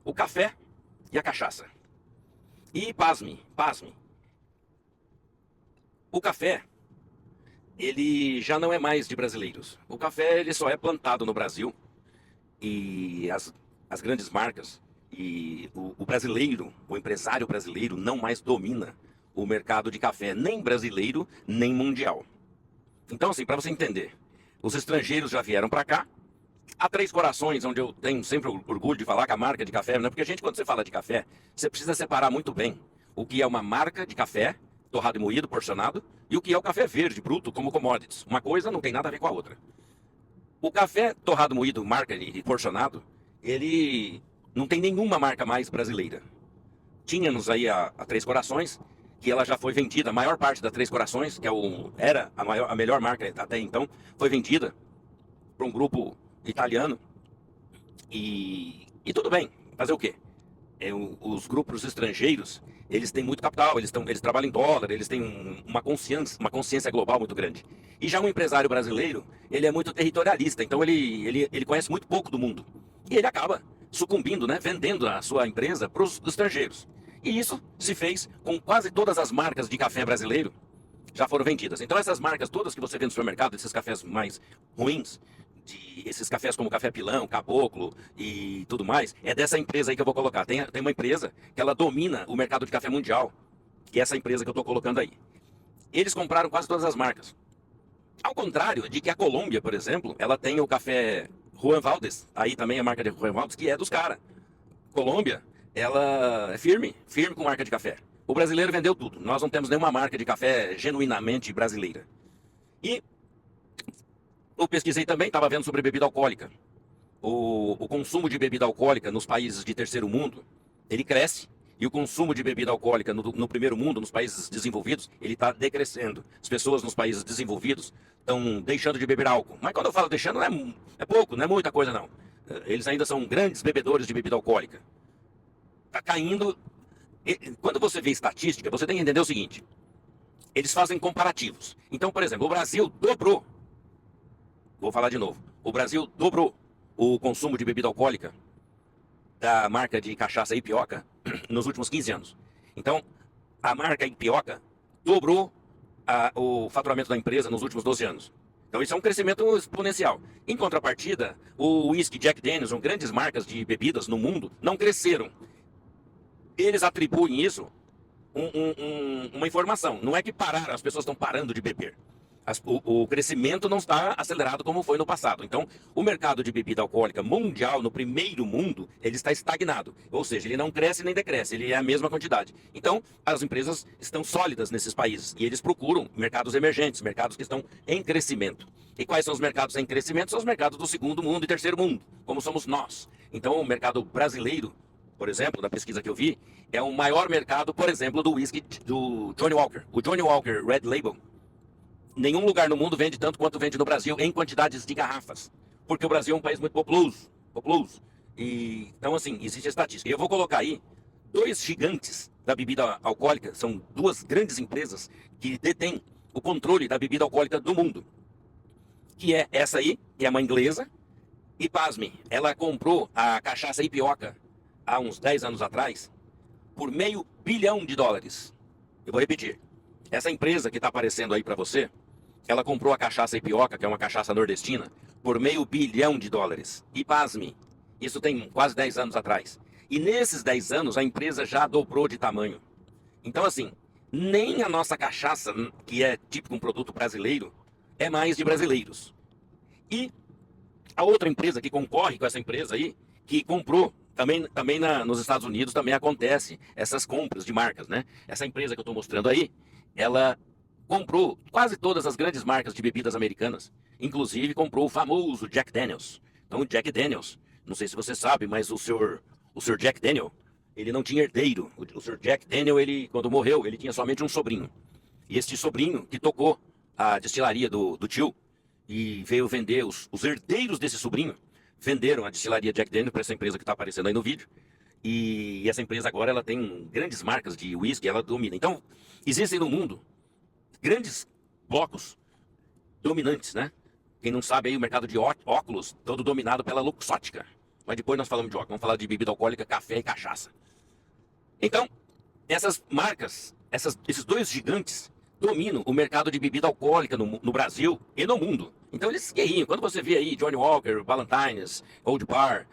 o café e a cachaça. E pasme, pasme, o café, ele já não é mais de brasileiros. O café, ele só é plantado no Brasil e as grandes marcas e o brasileiro, o empresário brasileiro não mais domina o mercado de café, nem brasileiro, nem mundial. Então, assim, para você entender, os estrangeiros já vieram para cá. Há Três Corações, onde eu tenho sempre orgulho de falar que a marca de café, né? Porque, gente, quando você fala de café, você precisa separar muito bem o que é uma marca de café, torrado e moído, porcionado, e o que é o café verde, bruto, como commodities. Uma coisa não tem nada a ver com a outra. O café torrado, moído, marca e porcionado, ele não tem nenhuma marca mais brasileira. Tínhamos aí a Três Corações, que ela já foi vendida, a maior parte da Três Corações, que era a melhor marca até então, foi vendida para um grupo italiano. E tudo bem, fazer o quê? Os grupos estrangeiros, eles têm muito capital, eles trabalham em dólar, eles têm uma consciência global muito grande. E já um empresário brasileiro, ele é muito territorialista, então ele conhece muito pouco do mundo. E ele acaba sucumbindo, né, vendendo a sua empresa para os estrangeiros. E isso se fez com quase todas as marcas de café brasileiro já foram vendidas. Então essas marcas todas que você vê no supermercado, esses cafés mais ruins, esses cafés como Café Pilão, Caboclo e tudo mais, é dessa empresa aí que eu vou colocar. Tem uma empresa que ela domina o mercado de café mundial, que é essa empresa que eu estou colocando aí. Eles compraram quase todas as marcas. Ao contrário de que a Colômbia, por exemplo, ela tem o café Juan Valdez, aí também a marca de Juan Valdez, que é dos caras. Colômbia, ela é firme, firme com marca de café. O brasileiro vendeu tudo. Nós não temos nenhuma marca de café genuinamente brasileira. E eu pesquisei também, estava vendo sobre bebida alcoólica. O consumo de bebida alcoólica nos países de terceiro mundo, ele cresce. E o consumo de bebida alcoólica no primeiro mundo, nos países desenvolvidos, ele está decrescendo. As pessoas nos países desenvolvidos estão deixando de beber álcool. Mas quando eu falo deixando, é pouco, não é muita coisa não. Eles ainda são grandes bebedores de bebida alcoólica. Está caindo. Quando você vê estatística, você tem que entender o seguinte. Eles fazem comparativos. Então, por exemplo, o Brasil dobrou. Vou falar de novo. O Brasil dobrou o consumo de bebida alcoólica da marca de cachaça Ipioca nos últimos 15 anos. Então, a marca Ipioca dobrou o faturamento da empresa nos últimos 12 anos. Então, isso é um crescimento exponencial. Em contrapartida, o whisky Jack Daniels, grandes marcas de bebidas no mundo, não cresceram. Eles atribuem isso uma informação. Não é que pararam, as pessoas estão parando de beber. O crescimento não está acelerado como foi no passado. Então, o mercado de bebida alcoólica mundial, no primeiro mundo, ele está estagnado. Ou seja, ele não cresce nem decresce, ele é a mesma quantidade. Então, as empresas estão sólidas nesses países e eles procuram mercados emergentes, mercados que estão em crescimento. E quais são os mercados em crescimento? São os mercados do segundo mundo e terceiro mundo, como somos nós. Então, o mercado brasileiro, por exemplo, da pesquisa que eu vi, é o maior mercado, por exemplo, do whisky do Johnnie Walker. O Johnnie Walker Red Label, nenhum lugar no mundo vende tanto quanto vende no Brasil em quantidades de garrafas. Porque o Brasil é um país muito populoso. Então, assim, existe estatística. E eu vou colocar aí dois gigantes da bebida alcoólica. São duas grandes empresas que detêm o controle da bebida alcoólica do mundo. Que é essa aí, que é uma inglesa. E pasme, ela comprou a cachaça Ipioca há uns 10 anos atrás por $500 bilhão. Eu vou repetir. Essa empresa que está aparecendo aí para você, ela comprou a cachaça Ipioca, que é uma cachaça nordestina, por $500 bilhão. E pasme, isso tem quase 10 anos atrás. E nesses 10 anos a empresa já dobrou de tamanho. Então, assim, nem a nossa cachaça, que é típico um produto brasileiro, é mais de brasileiros. E a outra empresa que concorre com essa empresa aí, que comprou, também nos Estados Unidos também acontece essas compras de marcas, né? Essa empresa que eu estou mostrando aí, ela comprou quase todas as grandes marcas de bebidas americanas. Inclusive comprou o famoso Jack Daniels. Então o Jack Daniels, não sei se você sabe, mas o Sr. Jack Daniel, ele não tinha herdeiro. O Sr. Jack Daniel, ele, quando morreu, ele tinha somente um sobrinho. E este sobrinho que tocou a destilaria do tio e veio vender, os herdeiros desse sobrinho venderam a destilaria Jack Daniel para essa empresa que está aparecendo aí no vídeo. E essa empresa agora ela tem grandes marcas de whisky, ela domina. Então, existem no mundo grandes blocos dominantes, né? Quem não sabe aí, o mercado de óculos, todo dominado pela Luxottica. mas depois nós falamos de óculos. Vamos falar de bebida alcoólica, café e cachaça. Então, essas marcas, esses dois gigantes dominam o mercado de bebida alcoólica no Brasil e no mundo. Então eles guerrinham. Quando você vê aí Johnny Walker, Ballantines, Old Bar,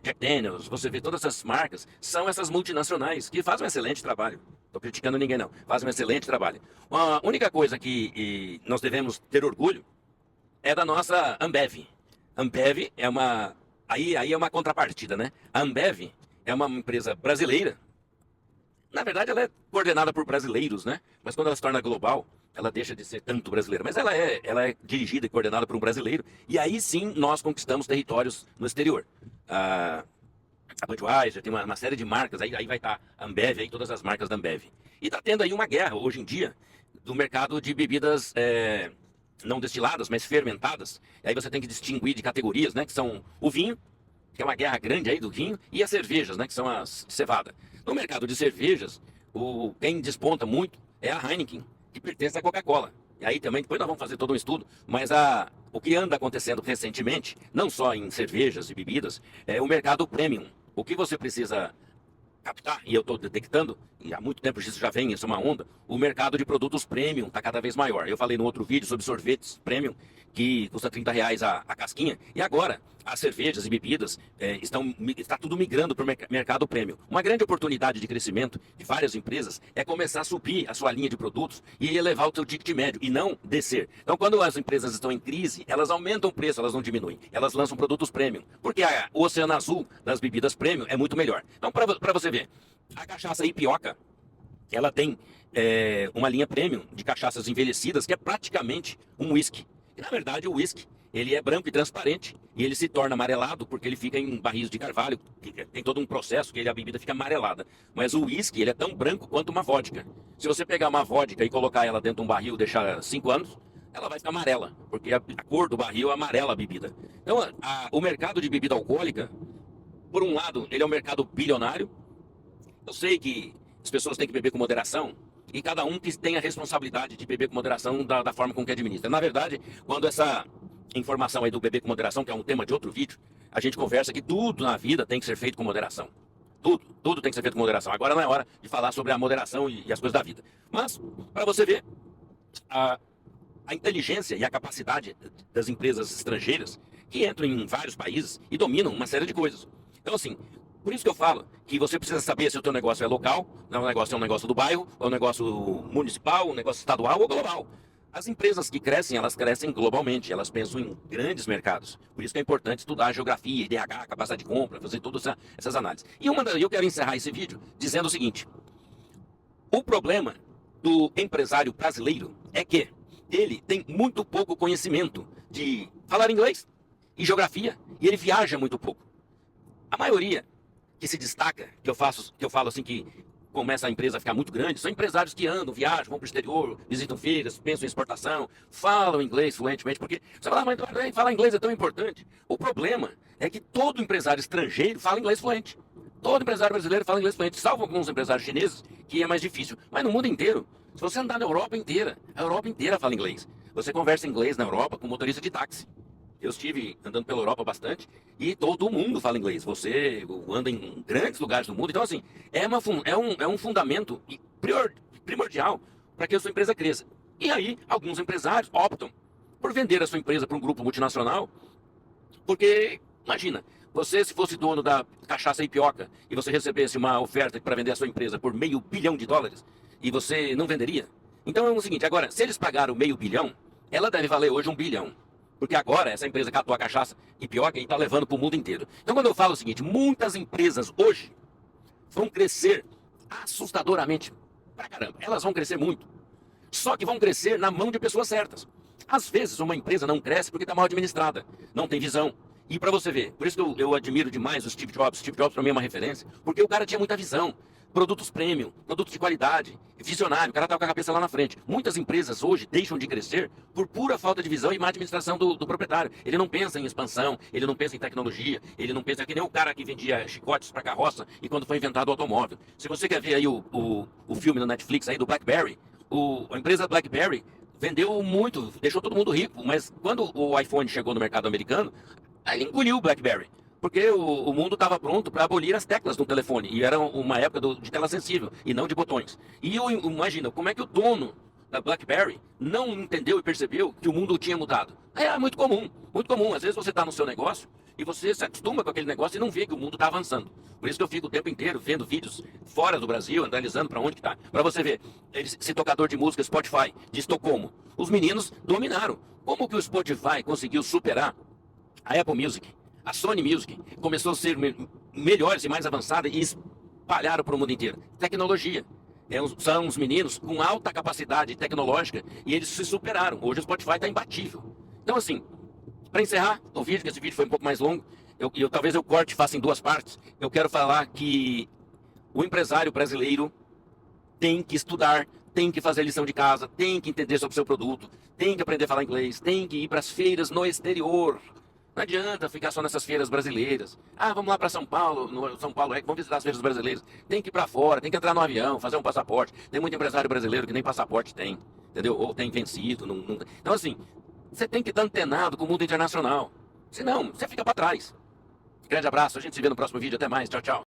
Jack Daniels, você vê todas essas marcas, são essas multinacionais que fazem um excelente trabalho. Estou criticando ninguém não, fazem um excelente trabalho. A única coisa que nós devemos ter orgulho é da nossa Ambev. Ambev é uma... Aí é uma contrapartida, né? A Ambev é uma empresa brasileira. Na verdade, ela é coordenada por brasileiros, né? Mas quando ela se torna global, ela deixa de ser tanto brasileira. Mas ela é dirigida e coordenada por um brasileiro. E aí sim nós conquistamos territórios no exterior. A Budweiser tem uma série de marcas. Aí vai estar a Ambev, aí todas as marcas da Ambev. E está tendo aí uma guerra hoje em dia do mercado de bebidas não destiladas, mas fermentadas. E aí você tem que distinguir de categorias, né? Que são o vinho, que é uma guerra grande aí do vinho, e as cervejas, né? Que são as de cevada. No mercado de cervejas, quem desponta muito é a Heineken, que pertence à Coca-Cola. E aí também, depois nós vamos fazer todo um estudo, mas o que anda acontecendo recentemente, não só em cervejas e bebidas, é o mercado premium. O que você precisa captar, e eu estou detectando, e há muito tempo isso já vem, isso é uma onda, o mercado de produtos premium está cada vez maior. Eu falei no outro vídeo sobre sorvetes premium, que custa R$ 30 a casquinha, e agora as cervejas e bebidas está tudo migrando para o mercado premium. Uma grande oportunidade de crescimento de várias empresas é começar a subir a sua linha de produtos e elevar o seu ticket médio, e não descer. Então, quando as empresas estão em crise, elas aumentam o preço, elas não diminuem. Elas lançam produtos premium, porque o oceano azul das bebidas premium é muito melhor. Então, para você ver, a cachaça Ipioca, ela tem uma linha premium de cachaças envelhecidas, que é praticamente um whisky. E, na verdade, o whisky, ele é branco e transparente, e ele se torna amarelado porque ele fica em barris de carvalho, tem todo um processo que a bebida fica amarelada. Mas o whisky, ele é tão branco quanto uma vodka. Se você pegar uma vodka e colocar ela dentro de um barril e deixar 5 anos, ela vai ficar amarela, porque a cor do barril amarela a bebida. Então, o mercado de bebida alcoólica, por um lado, ele é um mercado bilionário. Eu sei que as pessoas têm que beber com moderação, e cada um que tem a responsabilidade de beber com moderação da forma com que administra. Na verdade, quando essa informação aí do beber com moderação, que é um tema de outro vídeo, a gente conversa que tudo na vida tem que ser feito com moderação. Tudo tem que ser feito com moderação. Agora não é hora de falar sobre a moderação e as coisas da vida. Mas, para você ver, a inteligência e a capacidade das empresas estrangeiras que entram em vários países e dominam uma série de coisas. Então, assim, por isso que eu falo que você precisa saber se o teu negócio é local, é um negócio do bairro, ou um negócio municipal, um negócio estadual ou global. As empresas que crescem, elas crescem globalmente, elas pensam em grandes mercados. Por isso que é importante estudar a geografia, IDH, capacidade de compra, fazer todas essas análises. E eu quero encerrar esse vídeo dizendo o seguinte: o problema do empresário brasileiro é que ele tem muito pouco conhecimento de falar inglês e geografia, e ele viaja muito pouco. A maioria que se destaca, que eu falo assim, que começa a empresa a ficar muito grande, são empresários que andam, viajam, vão para o exterior, visitam feiras, pensam em exportação, falam inglês fluentemente, porque você fala, mas falar inglês é tão importante. O problema é que todo empresário estrangeiro fala inglês fluente. Todo empresário brasileiro fala inglês fluente, salvo alguns empresários chineses, que é mais difícil. Mas no mundo inteiro, se você andar na Europa inteira, a Europa inteira fala inglês. Você conversa inglês na Europa com motorista de táxi. Eu estive andando pela Europa bastante e todo mundo fala inglês. Você anda em grandes lugares do mundo. Então, assim, é um fundamento primordial para que a sua empresa cresça. E aí, alguns empresários optam por vender a sua empresa para um grupo multinacional, porque, imagina, você, se fosse dono da cachaça Ipioca e você recebesse uma oferta para vender a sua empresa por $500 milhão, e você não venderia? Então é o seguinte, agora, se eles pagaram $500 milhão, ela deve valer hoje $1 bilhão. Porque agora essa empresa catou a cachaça Ipioca e está levando para o mundo inteiro. Então quando eu falo o seguinte, muitas empresas hoje vão crescer assustadoramente pra caramba. Elas vão crescer muito. Só que vão crescer na mão de pessoas certas. Às vezes uma empresa não cresce porque está mal administrada, não tem visão. E para você ver, por isso que eu admiro demais o Steve Jobs. Steve Jobs para mim é uma referência, porque o cara tinha muita visão. Produtos premium, produtos de qualidade, visionário, o cara tá com a cabeça lá na frente. Muitas empresas hoje deixam de crescer por pura falta de visão e má administração do proprietário. Ele não pensa em expansão, ele não pensa em tecnologia, ele não pensa que nem o cara que vendia chicotes para carroça e quando foi inventado o automóvel. Se você quer ver aí o filme na Netflix aí do BlackBerry, a empresa BlackBerry vendeu muito, deixou todo mundo rico, mas quando o iPhone chegou no mercado americano, aí ele engoliu o BlackBerry. Porque o mundo estava pronto para abolir as teclas do telefone. E era uma época de tela sensível e não de botões. E eu imagino como é que o dono da BlackBerry não entendeu e percebeu que o mundo tinha mudado. É muito comum, muito comum. Às vezes você está no seu negócio e você se acostuma com aquele negócio e não vê que o mundo está avançando. Por isso que eu fico o tempo inteiro vendo vídeos fora do Brasil, analisando para onde que está. Para você ver, esse tocador de música Spotify de Estocolmo, os meninos dominaram. Como que o Spotify conseguiu superar a Apple Music? A Sony Music começou a ser melhores e mais avançada e espalharam para o mundo inteiro. Tecnologia. São uns meninos com alta capacidade tecnológica e eles se superaram. Hoje o Spotify está imbatível. Então, assim, para encerrar o vídeo, que esse vídeo foi um pouco mais longo, talvez eu corte e faça em duas partes. Eu quero falar que o empresário brasileiro tem que estudar, tem que fazer lição de casa, tem que entender sobre o seu produto, tem que aprender a falar inglês, tem que ir para as feiras no exterior. Não adianta ficar só nessas feiras brasileiras. Ah, vamos lá para São Paulo, São Paulo vamos visitar as feiras brasileiras. Tem que ir para fora, tem que entrar no avião, fazer um passaporte. Tem muito empresário brasileiro que nem passaporte tem, entendeu? Ou tem vencido. Então, assim, você tem que estar antenado com o mundo internacional. Senão, você fica para trás. Grande abraço, a gente se vê no próximo vídeo. Até mais, tchau, tchau.